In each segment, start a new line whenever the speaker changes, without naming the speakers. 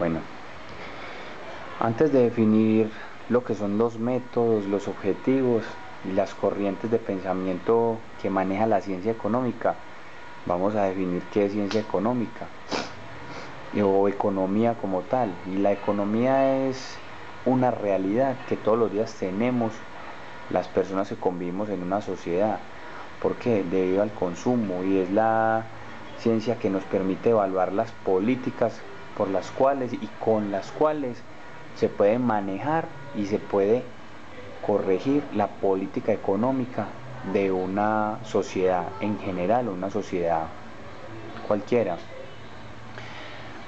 Bueno, antes de definir lo que son los métodos, los objetivos y las corrientes de pensamiento que maneja la ciencia económica, vamos a definir qué es ciencia económica o economía como tal. Y la economía es una realidad que todos los días tenemos las personas que convivimos en una sociedad. ¿Por qué? Debido al consumo, y es la ciencia que nos permite evaluar las políticas por las cuales y con las cuales se puede manejar y se puede corregir la política económica de una sociedad en general o una sociedad cualquiera.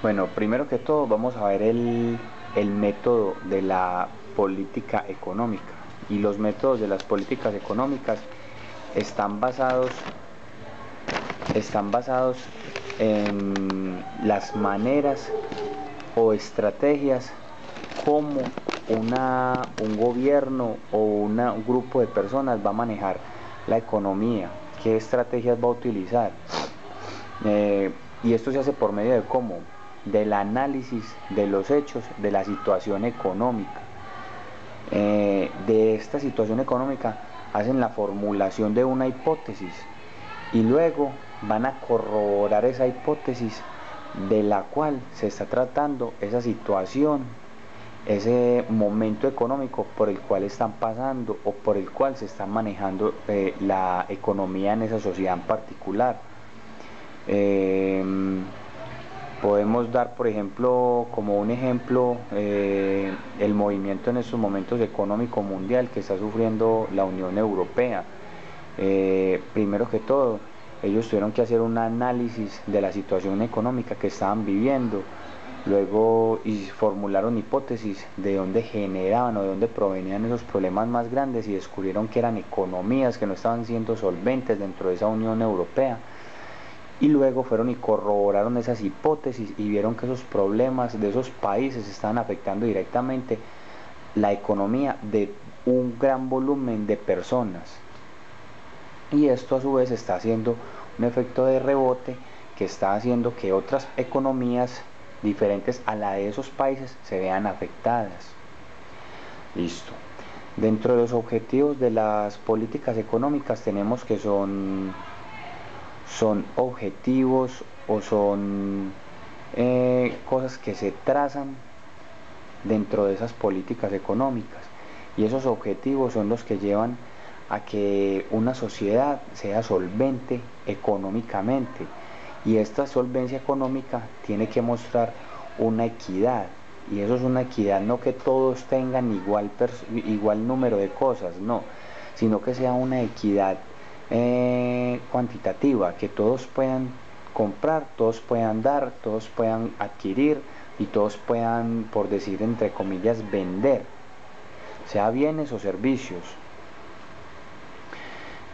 Bueno, primero que todo vamos a ver el método de la política económica. Y los métodos de las políticas económicas están basados en las maneras o estrategias como un gobierno o un grupo de personas va a manejar la economía, qué estrategias va a utilizar. Y esto se hace por medio de cómo, del análisis de los hechos de la situación económica. De esta situación económica hacen la formulación de una hipótesis y luego van a corroborar esa hipótesis de la cual se está tratando esa situación, ese momento económico por el cual están pasando o por el cual se está manejando la economía en esa sociedad en particular. Podemos dar, por ejemplo, como un ejemplo, el movimiento en estos momentos económico mundial que está sufriendo la Unión Europea. Primero que todo, ellos tuvieron que hacer un análisis de la situación económica que estaban viviendo, luego y formularon hipótesis de dónde generaban o de dónde provenían esos problemas más grandes, y descubrieron que eran economías que no estaban siendo solventes dentro de esa Unión Europea. Y luego fueron y corroboraron esas hipótesis y vieron que esos problemas de esos países estaban afectando directamente la economía de un gran volumen de personas. Y esto a su vez está haciendo un efecto de rebote que está haciendo que otras economías diferentes a la de esos países se vean afectadas. Listo. Dentro de los objetivos de las políticas económicas tenemos que son objetivos o son cosas que se trazan dentro de esas políticas económicas, y esos objetivos son los que llevan a que una sociedad sea solvente económicamente, y esta solvencia económica tiene que mostrar una equidad, y eso es una equidad no que todos tengan igual número de cosas, no, sino que sea una equidad cuantitativa, que todos puedan comprar, todos puedan dar, todos puedan adquirir y todos puedan, por decir entre comillas, vender, sea bienes o servicios.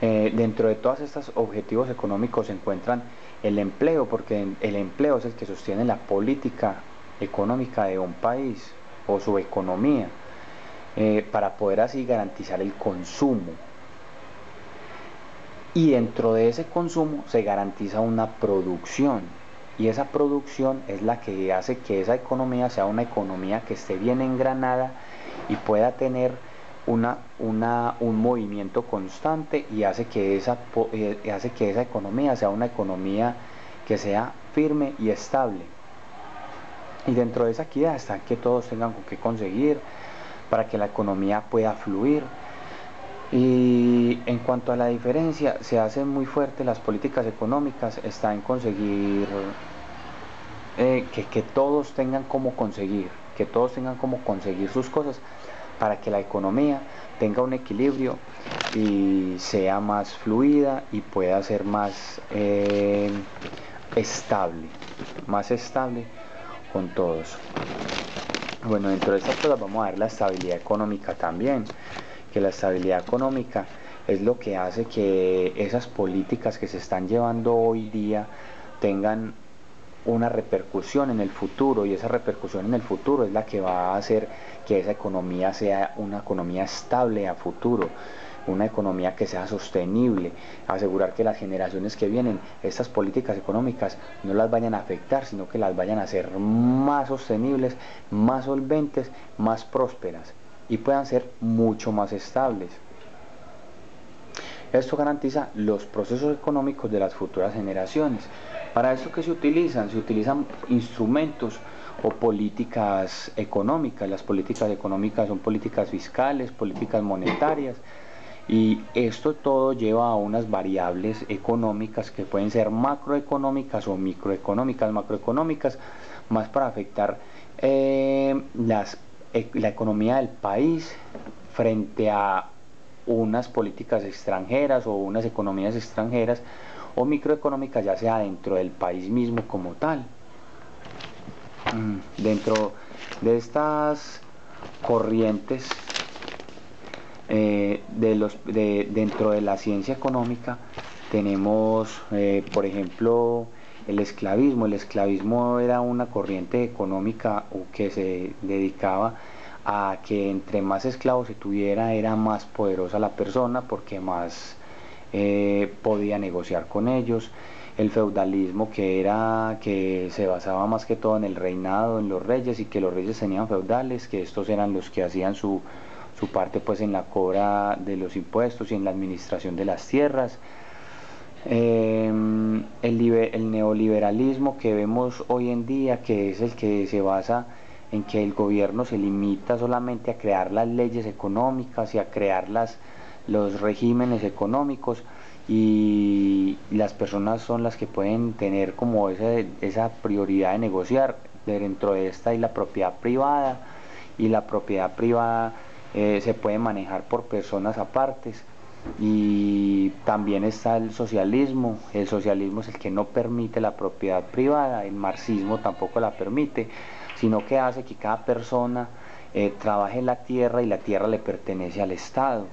Dentro de todos estos objetivos económicos se encuentran el empleo, porque el empleo es el que sostiene la política económica de un país o su economía, para poder así garantizar el consumo. Y dentro de ese consumo se garantiza una producción, y esa producción es la que hace que esa economía sea una economía que esté bien engranada y pueda tener un movimiento constante, y hace que esa economía sea una economía que sea firme y estable. Y dentro de esa equidad está que todos tengan con qué conseguir para que la economía pueda fluir. Y en cuanto a la diferencia, se hacen muy fuertes las políticas económicas, está en conseguir que todos tengan cómo conseguir, sus cosas, para que la economía tenga un equilibrio y sea más fluida y pueda ser más estable con todos. Bueno, dentro de estas cosas vamos a ver la estabilidad económica también, que la estabilidad económica es lo que hace que esas políticas que se están llevando hoy día tengan una repercusión en el futuro, y esa repercusión en el futuro es la que va a hacer que esa economía sea una economía estable a futuro. una economía que sea sostenible, asegurar que las generaciones que vienen, estas políticas económicas no las vayan a afectar, sino que las vayan a hacer más sostenibles, más solventes, más prósperas y puedan ser mucho más estables. Esto garantiza los procesos económicos de las futuras generaciones. Para esto, ¿qué se utilizan? Se utilizan instrumentos o políticas económicas. Las políticas económicas son políticas fiscales, políticas monetarias, y esto todo lleva a unas variables económicas que pueden ser macroeconómicas o microeconómicas. Macroeconómicas más para afectar la economía del país frente a unas políticas extranjeras o unas economías extranjeras, o microeconómicas ya sea dentro del país mismo como tal. Dentro de estas corrientes dentro de la ciencia económica tenemos por ejemplo el esclavismo. El esclavismo era una corriente económica que se dedicaba a que entre más esclavos se tuviera era más poderosa la persona porque más podía negociar con ellos. El feudalismo, que se basaba más que todo en el reinado, en los reyes, y que los reyes tenían feudales, que estos eran los que hacían su parte pues en la cobra de los impuestos y en la administración de las tierras. El neoliberalismo que vemos hoy en día, que es el que se basa en que el gobierno se limita solamente a crear las leyes económicas y a crear los regímenes económicos, y las personas son las que pueden tener como esa prioridad de negociar. Dentro de esta hay la propiedad privada, y la propiedad privada se puede manejar por personas apartes. Y también está el socialismo. El socialismo es el que no permite la propiedad privada. El marxismo tampoco la permite, sino que hace que cada persona trabaje en la tierra y la tierra le pertenece al Estado.